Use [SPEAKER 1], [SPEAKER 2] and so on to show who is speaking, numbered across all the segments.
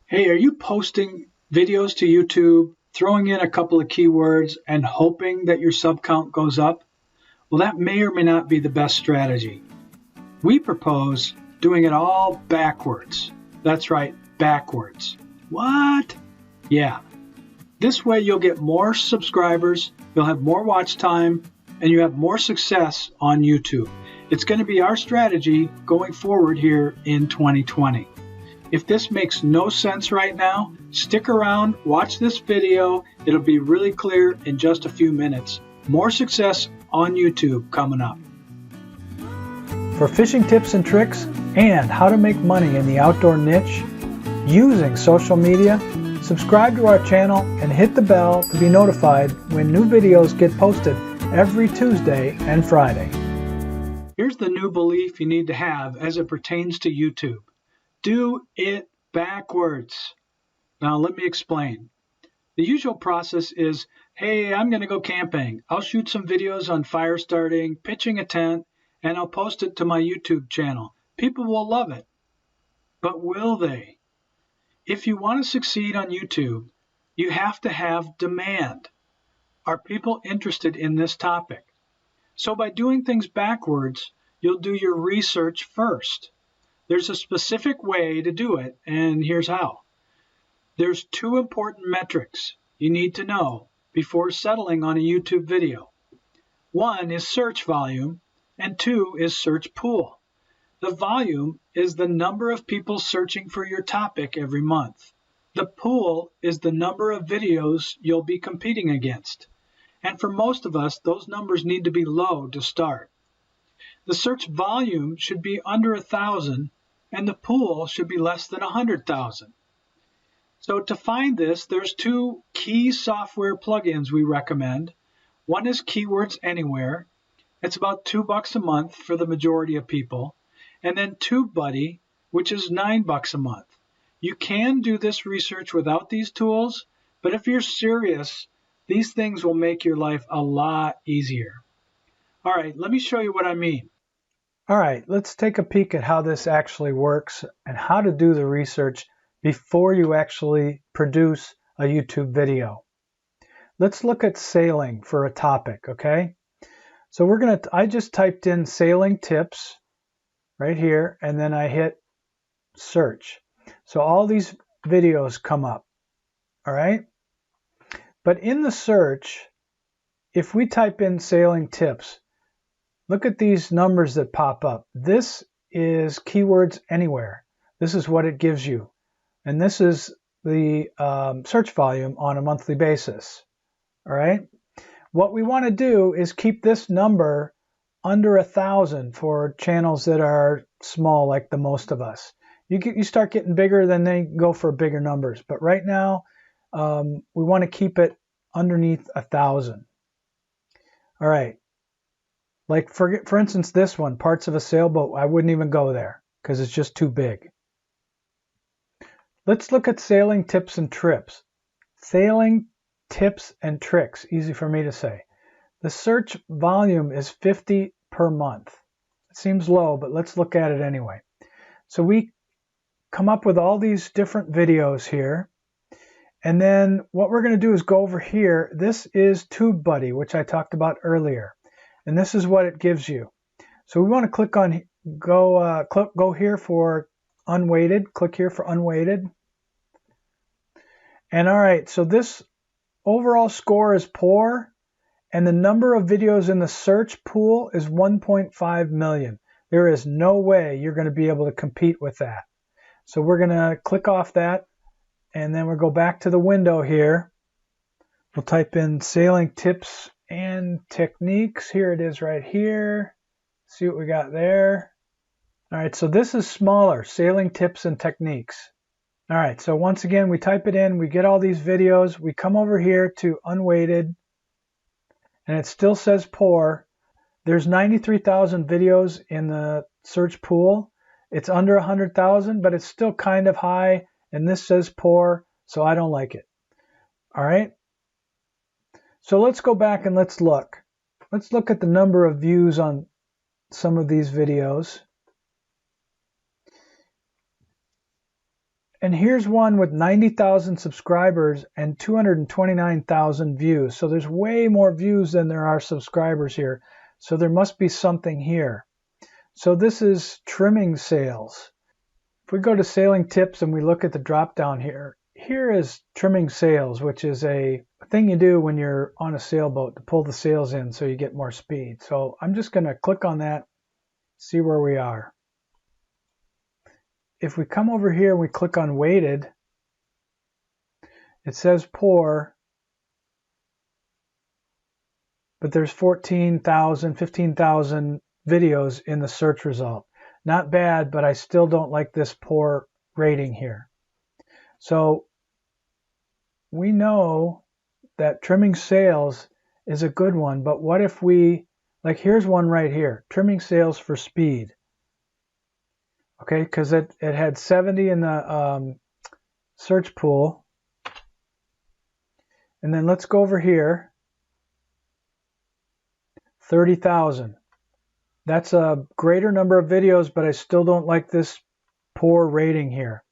[SPEAKER 1] Hey, are you posting videos to YouTube, throwing in a couple of keywords, and hoping that your sub count goes up? Well, that may or may not be the best strategy. We propose doing it all backwards. That's right, backwards. What? Yeah. This way you'll get more subscribers, you'll have more watch time, and you have more success on YouTube. It's going to be our strategy going forward here in 2020. If this makes no sense right now, stick around, watch this video. It'll be really clear in just a few minutes. More success on YouTube coming up.
[SPEAKER 2] For fishing tips and tricks and how to make money in the outdoor niche using social media, subscribe to our channel and hit the bell to be notified when new videos get posted every Tuesday and Friday.
[SPEAKER 1] Here's the new belief you need to have as it pertains to YouTube. Do it backwards. Now let me explain. The usual process is, hey, I'm going to go camping. I'll shoot some videos on fire starting, pitching a tent, and I'll post it to my YouTube channel. People will love it. But will they? If you want to succeed on YouTube, you have to have demand. Are people interested in this topic? So by doing things backwards, you'll do your research first. There's a specific way to do it, and here's how. There's two important metrics you need to know before settling on a YouTube video. One is search volume, and two is search pool. The volume is the number of people searching for your topic every month. The pool is the number of videos you'll be competing against. And for most of us, those numbers need to be low to start. The search volume should be under 1,000, and the pool should be less than 100,000. So to find this, there's two key software plugins we recommend. One is Keywords Anywhere. It's about $2 a month for the majority of people. And then TubeBuddy, which is $9 a month. You can do this research without these tools, but if you're serious, these things will make your life a lot easier. All right, let me show you what I mean.
[SPEAKER 2] All right, let's take a peek at how this actually works and how to do the research before you actually produce a YouTube video. Let's look at sailing for a topic, okay? So I just typed in sailing tips right here, and then I hit search. So all these videos come up, all right? But in the search, if we type in sailing tips, look at these numbers that pop up. This is Keywords Anywhere. This is what it gives you. And this is the search volume on a monthly basis. All right. What we want to do is keep this number under 1,000 for channels that are small, like the most of us. You start getting bigger, then they go for bigger numbers. But right now, we want to keep it underneath 1,000. All right. Like for instance, this one, parts of a sailboat, I wouldn't even go there because it's just too big. Let's look at sailing tips and trips. Sailing tips and tricks, easy for me to say. The search volume is 50 per month. It seems low, but let's look at it anyway. So we come up with all these different videos here. And then what we're going to do is go over here. This is TubeBuddy, which I talked about earlier. And this is what it gives you. So we want to click on, go here for unweighted. Click here for unweighted. And all right, so this overall score is poor, and the number of videos in the search pool is 1.5 million. There is no way you're going to be able to compete with that. So we're going to click off that, and then we'll go back to the window here. We'll type in sailing tips and techniques. Here it is right here. See what we got there. All right, so this is smaller, sailing tips and techniques. All right, so once again, we type it in, we get all these videos, we come over here to unweighted, and it still says poor. There's 93,000 videos in the search pool. It's under 100,000, but it's still kind of high, and this says poor, so I don't like it. All right, so let's go back and let's look. Let's look at the number of views on some of these videos. And here's one with 90,000 subscribers and 229,000 views. So there's way more views than there are subscribers here. So there must be something here. So this is trimming sales. If we go to sailing tips and we look at the drop down here, here is trimming sails, which is a thing you do when you're on a sailboat to pull the sails in so you get more speed. So I'm just going to click on that, see where we are. If we come over here and we click on weighted, it says poor, but there's 14,000, 15,000 videos in the search result. Not bad, but I still don't like this poor rating here. So we know that trimming sails is a good one, but what if we, like here's one right here, trimming sails for speed. Okay, because it had 70 in the search pool. And then let's go over here, 30,000. That's a greater number of videos, but I still don't like this poor rating here.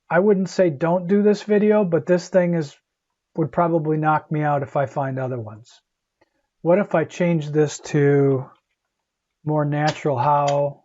[SPEAKER 2] I wouldn't say don't do this video, but this thing would probably knock me out if I find other ones. What if I change this to more natural, how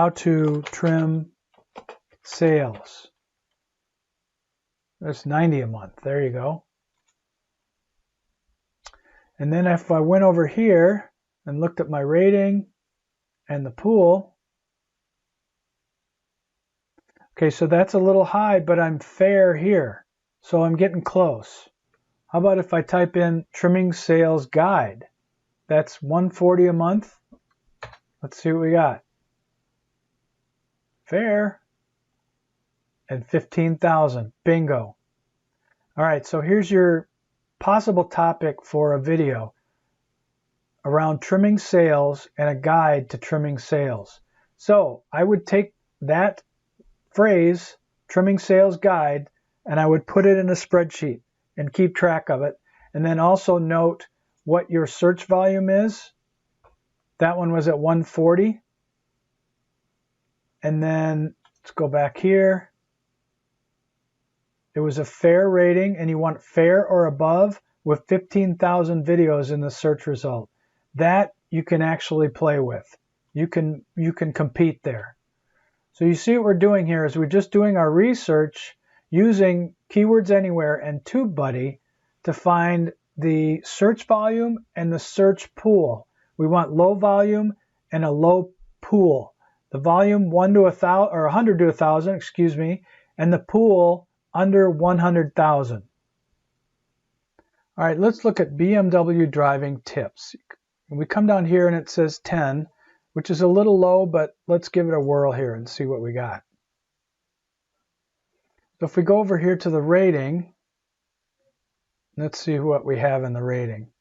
[SPEAKER 2] to trim sails. That's 90 a month. There you go. And then if I went over here and looked at my rating and the pool, okay, so that's a little high, but I'm fair here. So I'm getting close. How about if I type in trimming sales guide? That's $140 a month. Let's see what we got. Fair. And 15,000. Bingo. All right, so here's your possible topic for a video around trimming sails and a guide to trimming sails. So I would take that phrase, trimming sails guide, and I would put it in a spreadsheet and keep track of it. And then also note what your search volume is. That one was at 140. And then let's go back here. It was a fair rating, and you want fair or above with 15,000 videos in the search result. That you can actually play with. You can compete there. So you see what we're doing here is we're just doing our research using Keywords Anywhere and TubeBuddy to find the search volume and the search pool. We want low volume and a low pool. The volume 1 to 1,000 or 100 to 1,000, excuse me, and the pool under 100,000. All right, let's look at BMW driving tips. We come down here and it says 10, which is a little low, but let's give it a whirl here and see what we got. So if we go over here to the rating, let's see what we have in the rating.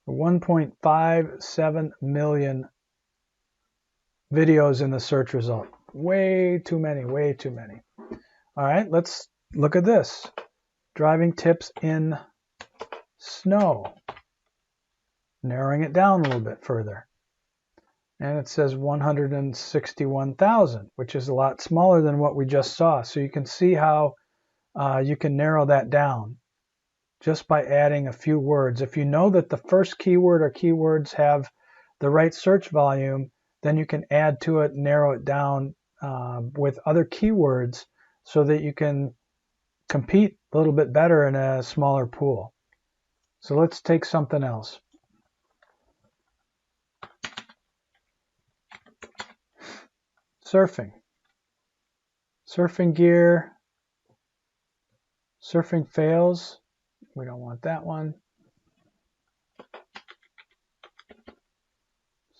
[SPEAKER 2] 1.57 million videos in the search result. Way too many, way too many. All right, let's look at this. Driving tips in snow. Narrowing it down a little bit further. And it says 161,000, which is a lot smaller than what we just saw. So you can see how you can narrow that down just by adding a few words. If you know that the first keyword or keywords have the right search volume, then you can add to it, narrow it down with other keywords so that you can compete a little bit better in a smaller pool. So let's take something else. Surfing. Surfing gear. Surfing fails. We don't want that one.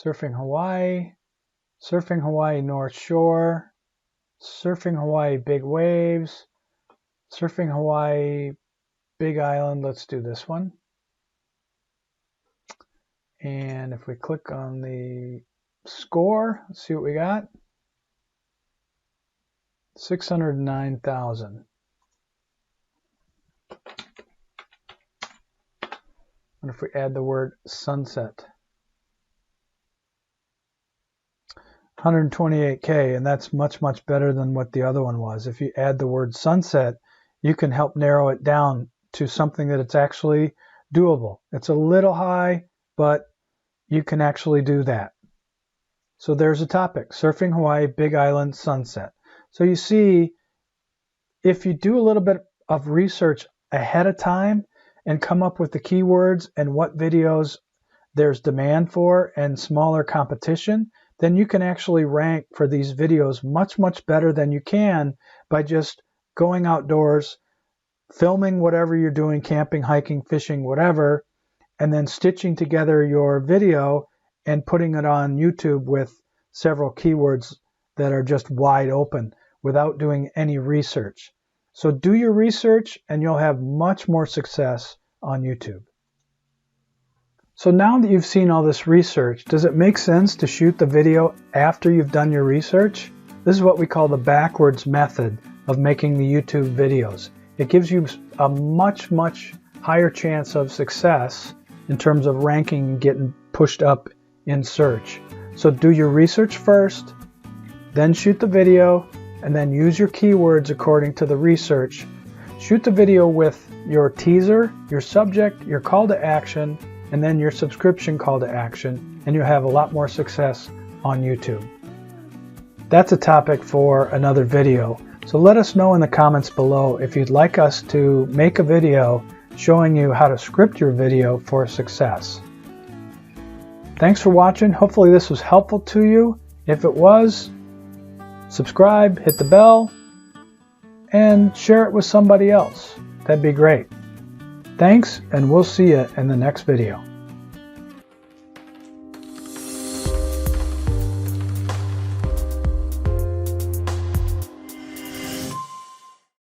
[SPEAKER 2] Surfing Hawaii. Surfing Hawaii North Shore. Surfing Hawaii Big Waves. Surfing Hawaii Big Island. Let's do this one. And if we click on the score, let's see what we got. 609,000. And if we add the word sunset. 128K, and that's much, much better than what the other one was. If you add the word sunset, you can help narrow it down to something that it's actually doable. It's a little high, but you can actually do that. So there's a topic, surfing Hawaii, Big Island, sunset. So you see, if you do a little bit of research ahead of time and come up with the keywords and what videos there's demand for and smaller competition, then you can actually rank for these videos much, much better than you can by just going outdoors, filming whatever you're doing, camping, hiking, fishing, whatever, and then stitching together your video and putting it on YouTube with several keywords that are just wide open without doing any research. So do your research and you'll have much more success on YouTube. So now that you've seen all this research, does it make sense to shoot the video after you've done your research? This is what we call the backwards method of making the YouTube videos. It gives you a much, much higher chance of success in terms of ranking and getting pushed up in search. So do your research first, then shoot the video, and then use your keywords according to the research. Shoot the video with your teaser, your subject, your call to action, and then your subscription call to action, and you'll have a lot more success on YouTube. That's a topic for another video. So let us know in the comments below if you'd like us to make a video showing you how to script your video for success. Thanks for watching. Hopefully this was helpful to you. If it was, subscribe, hit the bell, and share it with somebody else. That'd be great. Thanks, and we'll see you in the next video.